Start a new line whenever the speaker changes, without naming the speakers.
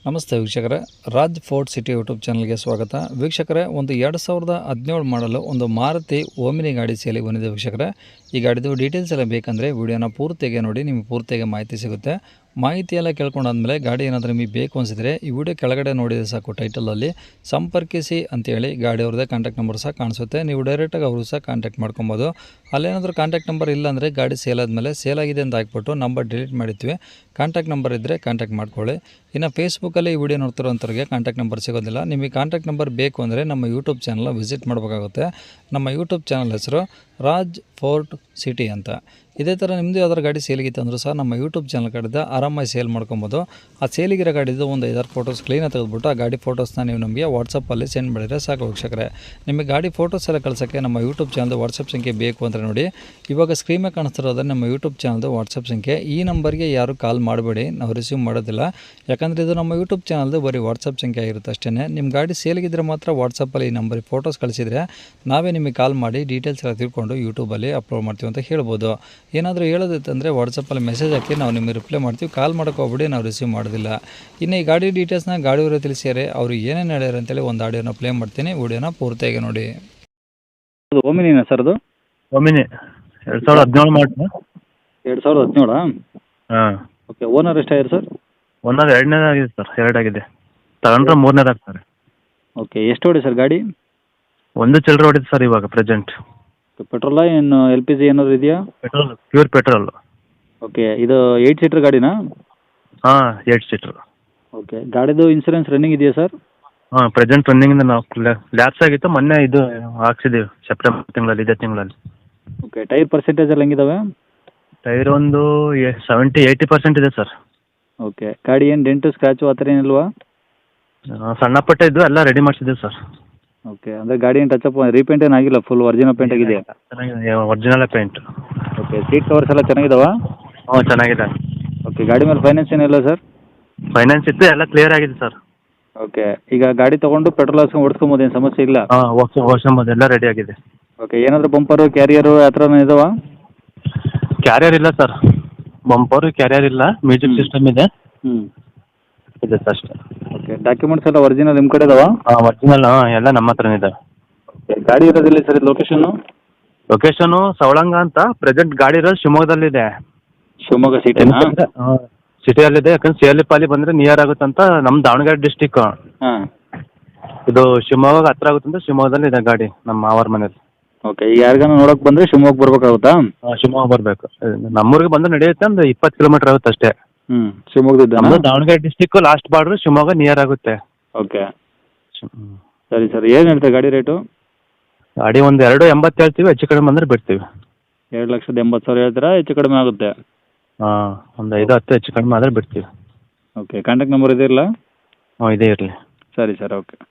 ನಮಸ್ತೆ ವೀಕ್ಷಕರೇ, Raj fort city YouTube ಚಾನಲ್ಗೆ ಸ್ವಾಗತ. ವೀಕ್ಷಕರೇ, ಒಂದು 2017 ಮಾಡಲು ಒಂದು ಮಾರುತಿ ಓಮಿನಿ ಗಾಡಿ ಸೇಲಿಗೆ ಬಂದಿದೆ ವೀಕ್ಷಕರೇ. ಈ ಗಾಡಿದು ಡೀಟೇಲ್ಸ್ ಎಲ್ಲ ಬೇಕಂದರೆ ವಿಡಿಯೋನ ಪೂರ್ತಿಯಾಗಿ ನೋಡಿ, ನಿಮಗೆ ಪೂರ್ತಿಯಾಗಿ ಮಾಹಿತಿ ಸಿಗುತ್ತೆ. ಮಾಹಿತಿ ಎಲ್ಲ ಕೇಳ್ಕೊಂಡಾದ್ಮೇಲೆ ಗಾಡಿ ಏನಾದರೂ ನಿಮಗೆ ಬೇಕು ಅನಿಸಿದರೆ ಈ ವಿಡಿಯೋ ಕೆಳಗಡೆ ನೋಡಿದರೆ ಸಾಕು, ಟೈಟಲಲ್ಲಿ ಸಂಪರ್ಕಿಸಿ ಅಂತೇಳಿ ಗಾಡಿ ಅವ್ರದ್ದೇ ಕಾಂಟ್ಯಾಕ್ಟ್ ನಂಬರ್ ಸಹ ಕಾಣಿಸುತ್ತೆ. ನೀವು ಡೈರೆಕ್ಟಾಗಿ ಅವರು ಸಹ ಕಾಂಟ್ಯಾಕ್ಟ್ ಮಾಡ್ಕೊಬೋದು. ಅಲ್ಲೇನಾದರೂ ಕಾಂಟ್ಯಾಕ್ಟ್ ನಂಬರ್ ಇಲ್ಲ ಅಂದರೆ ಗಾಡಿ ಸೇಲ್ ಆದಮೇಲೆ ಸೇಲ್ ಆಗಿದೆ ಅಂತ ಹಾಕ್ಬಿಟ್ಟು ನಂಬರ್ ಡಿಲೀಟ್ ಮಾಡಿರ್ತೀವಿ. ಕಾಂಟ್ಯಾಕ್ಟ್ ನಂಬರ್ ಇದ್ದರೆ ಕಾಂಟ್ಯಾಕ್ಟ್ ಮಾಡ್ಕೊಳ್ಳಿ. ಇನ್ನು ಫೇಸ್ಬುಕ್ಕಲ್ಲಿ ಈ ವಿಡಿಯೋ ನೋಡ್ತಿರೋಂಥವ್ರಿಗೆ ಕಾಂಟ್ಯಾಕ್ಟ್ ನಂಬರ್ ಸಿಗೋದಿಲ್ಲ. ನಿಮಗೆ ಕಾಂಟ್ಯಾಕ್ಟ್ ನಂಬರ್ ಬೇಕು ಅಂದರೆ ನಮ್ಮ ಯೂಟ್ಯೂಬ್ ಚಾನಲ್ನ ವಿಸಿಟ್ ಮಾಡಬೇಕಾಗುತ್ತೆ. ನಮ್ಮ ಯೂಟ್ಯೂಬ್ ಚಾನಲ್ ಹೆಸರು ರಾಜ್ ಫೋರ್ಟ್ ಸಿಟಿ ಅಂತ. ಇದೇ ಥರ ನಿಮ್ಮದು ಯಾವ್ದಾರು ಗಾಡಿ ಸೇಲಿಗಿತ್ತು ಅಂದರೂ ಸಹ ನಮ್ಮ ಯೂಟ್ಯೂಬ್ ಚಾನಲ್ ಕಡೆದ ಆರಾಮಾಗಿ ಸೇಲ್ ಮಾಡ್ಕೊಬೋದು. ಆ ಸೇಲಿಗಿರೋ ಗಾಡಿದು ಒಂದು 5-6 ಫೋಟೋಸ್ ಕ್ಲೀನಾಗಿ ತೆಗೆದುಬಿಟ್ಟು ಆ ಗಾಡಿ ಫೋಟೋಸ್ನ ನೀವು ನಮಗೆ ವಾಟ್ಸಪ್ಪಲ್ಲಿ ಸೆಂಡ್ ಮಾಡಿದರೆ ಸಾಕು ವೀಕ್ಷಕರೇ. ನಿಮಗೆ ಗಾಡಿ ಫೋಟೋಸ್ ಎಲ್ಲ ಕಳ್ಸೋಕ್ಕೆ ನಮ್ಮ ಯೂಟ್ಯೂಬ್ ಚಾನಲ್ದು ವಾಟ್ಸಪ್ ಸಂಖ್ಯೆ ಬೇಕು ಅಂದರೆ ನೋಡಿ, ಇವಾಗ ಸ್ಕ್ರೀನ್ ಮೇಲೆ ಕಾಣಿಸ್ತಿರೋದ್ರೆ ನಮ್ಮ ಯೂಟ್ಯೂಬ್ ಚಾನಲ್ದು ವಾಟ್ಸಪ್ ಸಂಖ್ಯೆ. ಈ ನಂಬರ್ಗೆ ಯಾರು ಕಾಲ್ ಮಾಡಬೇಡಿ, ನಾವು ರಿಸೀವ್ ಮಾಡೋದಿಲ್ಲ. ಯಾಕಂದರೆ ಇದು ನಮ್ಮ ಯೂಟ್ಯೂಬ್ ಚಾನಲ್ದು ಬರೀ ವಾಟ್ಸಪ್ ಸಂಖ್ಯೆ ಆಗಿರುತ್ತೆ ಅಷ್ಟೇ. ನಿಮ್ಮ ಗಾಡಿ ಸೇಲಿಗಿದ್ರೆ ಮಾತ್ರ ವಾಟ್ಸಪ್ಪಲ್ಲಿ ಈ ನಂಬರಿಗೆ ಫೋಟೋಸ್ ಕಳಿಸಿದರೆ ನಾವೇ ನಿಮಗೆ ಕಾಲ್ ಮಾಡಿ ಡೀಟೇಲ್ಸ್ ಎಲ್ಲ ತಿಳ್ಕೊಂಡು ಯೂಟ್ಯೂಬಲ್ಲಿ ಅಪ್ಲೋಡ್ ಮಾಡ್ತೀವಿ ಅಂತ ಹೇಳ್ಬೋದು. ಏನಾದರೂ ಹೇಳೋದಿತ್ತಂದರೆ ವಾಟ್ಸಪ್ಪಲ್ಲಿ ಮೆಸೇಜ್ ಹಾಕಿ ನಾವು ನಿಮಗೆ ರಿಪ್ಲೈ ಮಾಡ್ತೀವಿ. ಕಾಲ್ ಮಾಡೋಕೆ ಹೋಗ್ಬಿಡಿ, ನಾವು ರಿಸೀವ್ ಮಾಡೋದಿಲ್ಲ. ಇನ್ನು ಈ ಗಾಡಿ ಡೀಟೇಲ್ಸ್ನ ಗಾಡಿಯವರು ತಿಳಿಸಿದ್ದಾರೆ, ಅವರು ಏನೇನು ಹೇಳ್ಯಾರ ಅಂತೇಳಿ ಒಂದು ಆಡಿಯೋನ ಪ್ಲೇ ಮಾಡ್ತೀನಿ, ವಿಡಿಯೋನ ಪೂರ್ತಿಯಾಗಿ ನೋಡಿ.
ಅದು ಓಮಿನಿನಾ ಸರ್? ಅದು
ಒಮಿನಿ 2017 ಮಾಡಲು.
2017?
ಹಾಂ.
ಓಕೆ. ಓನರ್ ಎಷ್ಟಾಗಿದೆ ಸರ್?
ಒಂದೊಂದು ಎರಡನೇದಾಗಿದೆ ಸರ್, ಎರಡಾಗಿದೆ. ತಗೊಂಡ್ರೆ ಮೂರನೇದಾಗ್ತಾರೆ.
ಓಕೆ. ಎಷ್ಟು ಹೊಡಿ ಸರ್ ಗಾಡಿ?
ಒಂದು ಚಿಲ್ಲರೆ ಹೊಡಿದೆ ಸರ್ ಇವಾಗ ಪ್ರೆಸೆಂಟ್.
ಪೆಟ್ರೋಲಾ ಏನು ಎಲ್ ಪಿ ಜಿ ಏನಾದರೂ ಇದೆಯಾ?
Petrol, pure petrol.
ಓಕೆ. ಇದು 8 ಸೀಟ್ರ್ ಗಾಡಿನಾ?
ಹಾಂ, 8 ಸೀಟ್ರು.
ಓಕೆ. ಗಾಡಿದು ಇನ್ಸೂರೆನ್ಸ್ ರನ್ನಿಂಗ್ ಇದೆಯಾ ಸರ್?
ಹಾಂ, ಪ್ರೆಸೆಂಟ್ ರನ್ನಿಂಗಿಂದ ನಾವು ಲ್ಯಾಪ್ಸ್ ಆಗಿತ್ತು, ಮೊನ್ನೆ ಇದು ಹಾಕ್ಸಿದ್ದೀವಿ ಸೆಪ್ಟೆಂಬರ್ ತಿಂಗಳಲ್ಲಿ, ಇದೇ ತಿಂಗಳಲ್ಲಿ.
ಓಕೆ. ಟೈರ್ ಪರ್ಸೆಂಟೇಜ್ ಎಲ್ಲ ಹೆಂಗಿದಾವೆ?
ಟೈರ್ ಒಂದು 70-80% ಇದೆ ಸರ್.
ಓಕೆ. ಗಾಡಿ ಏನು ಡೆಂಟು ಸ್ಕ್ರ್ಯಾಚು ಆ ಥರ ಏನಿಲ್ವಾ?
ಸಣ್ಣ ಪುಟ್ಟ ಇದ್ದು ಎಲ್ಲ ರೆಡಿ ಮಾಡಿಸಿದ್ದೀವಿ ಸರ್.
ಓಕೆ. ಅಂದರೆ ಗಾಡಿ ಏನು ಟಚಪ್ ರೀಪೇಂಟ್ ಏನು ಆಗಿಲ್ಲ, ಫುಲ್ ಒರಿಜಿನಲ್ ಪೇಂಟ್ ಆಗಿದೆ?
ಚೆನ್ನಾಗಿದೆ, original paint.
Okay. Seat covers ಎಲ್ಲ ಚೆನ್ನಾಗಿದಾವಾ?
ಹ್ಞೂ, ಚೆನ್ನಾಗಿದೆ.
ಓಕೆ. ಗಾಡಿ ಮೇಲೆ ಫೈನಾನ್ಸ್ ಏನಿಲ್ಲ ಸರ್?
ಫೈನಾನ್ಸ್ ಇತ್ತು, ಎಲ್ಲ ಕ್ಲಿಯರ್ ಆಗಿದೆ ಸರ್.
ಓಕೆ. ಈಗ ಗಾಡಿ ತೊಗೊಂಡು ಪೆಟ್ರೋಲ್ ಹಾಕ್ಸ್ಕೊಂಡು ಓಡಿಸ್ಕೊಬೋದು, ಏನು ಸಮಸ್ಯೆ ಇಲ್ಲ?
ಹಾಂ, ಓಡಿಸ್ಬೋದು, ಎಲ್ಲ ರೆಡಿ ಆಗಿದೆ.
ಓಕೆ. ಏನಾದರೂ ಬಂಪರು ಕ್ಯಾರಿಯರು ಆ ಥರ ಇದಾವ?
ಕ್ಯಾರಿಯರ್ ಇಲ್ಲ ಸರ್, ಬಂಪರು ಕ್ಯಾರಿಯರ್ ಇಲ್ಲ, ಮ್ಯೂಸಿಕ್ ಸಿಸ್ಟಮ್ ಇದೆ.
ಹ್ಞೂ.
ಇದೆ ಸರ್ ಅಷ್ಟೇ.
ಓಕೆ. ಡಾಕ್ಯುಮೆಂಟ್ಸ್ ಎಲ್ಲ ಒರಿಜಿನಲ್ ನಿಮ್ಮ ಕಡೆ ಇದಾವ?
ಹಾಂ, ಒರಿಜಿನಲ್. ಹಾಂ, ಎಲ್ಲ ನಮ್ಮ ಹತ್ರನೇ ಇದೆ.
ಓಕೆ. ಗಾಡಿ ಇರೋದಿಲ್ಲ ಸರ್ ಇದು ಲೊಕೇಶನ್ನು?
ಲೊಕೇಶನು ಸವಳಂಗ ಅಂತ. ಪ್ರೆಸೆಂಟ್ ಗಾಡಿ ಇರೋದು ಶಿವಮೊಗ್ಗದಲ್ಲಿದೆ.
ಶಿವಮೊಗ್ಗ ಸಿಟಿನಾ?
ಹಾಂ, ಸಿಟಿಯಲ್ಲಿದೆ. ಯಾಕಂದ್ರೆ ಸೇಲಿ ಪಾಲಿ ಬಂದರೆ ನಿಯರ್ ಆಗುತ್ತಂತ, ನಮ್ಮ ದಾವಣಗೆರೆ ಡಿಸ್ಟಿಕ್.
ಹಾಂ.
ಇದು ಶಿವಮೊಗ್ಗ ಹತ್ರ ಆಗುತ್ತಂತ ಶಿವಮೊಗ್ಗದಲ್ಲಿ ಇದೆ ಗಾಡಿ, ನಮ್ಮ ಮಾವರ ಮನೇಲಿ.
ಓಕೆ. ಈಗ ಯಾರಿಗಾನ ನೋಡೋಕೆ ಬಂದರೆ ಶಿವಮೊಗ್ಗ ಬರ್ಬೇಕಾಗುತ್ತಾ?
ಹಾಂ, ಶಿವಮೊಗ್ಗ ಬರಬೇಕು. ನಮ್ಮೂರಿಗೆ ಬಂದು ನಡೆಯುತ್ತೆ, ಒಂದು 20 ಕಿಲೋಮೀಟ್ರ್ ಆಗುತ್ತೆ ಅಷ್ಟೇ.
ಹ್ಞೂ. ಶಿವಮೊಗ್ಗದ
ನಮ್ಮದು Davanagere district last border, Shivamogga near ಆಗುತ್ತೆ.
ಓಕೆ. ಸರಿ ಸರ್. ಏನು ಹೇಳ್ತೀವಿ ಗಾಡಿ ರೇಟು?
ಗಾಡಿ ಒಂದು 2.80 ಹೇಳ್ತೀವಿ, ಹೆಚ್ಚು ಕಡಿಮೆ ಬಂದರೆ ಬಿಡ್ತೀವಿ.
2,80,000 ಹೇಳ್ತೀರಾ? ಹೆಚ್ಚು ಕಡಿಮೆ ಆಗುತ್ತೆ?
ಹಾಂ, ಒಂದು 5-10 ಹೆಚ್ಚು ಕಡಿಮೆ ಆದರೆ ಬಿಡ್ತೀವಿ.
ಓಕೆ. ಕಾಂಟ್ಯಾಕ್ಟ್ ನಂಬರ್ ಇದೆಯಲ್ಲ?
ಹ್ಞೂ, ಇದೇ ಇರಲಿ.
ಸರಿ ಸರ್. ಓಕೆ.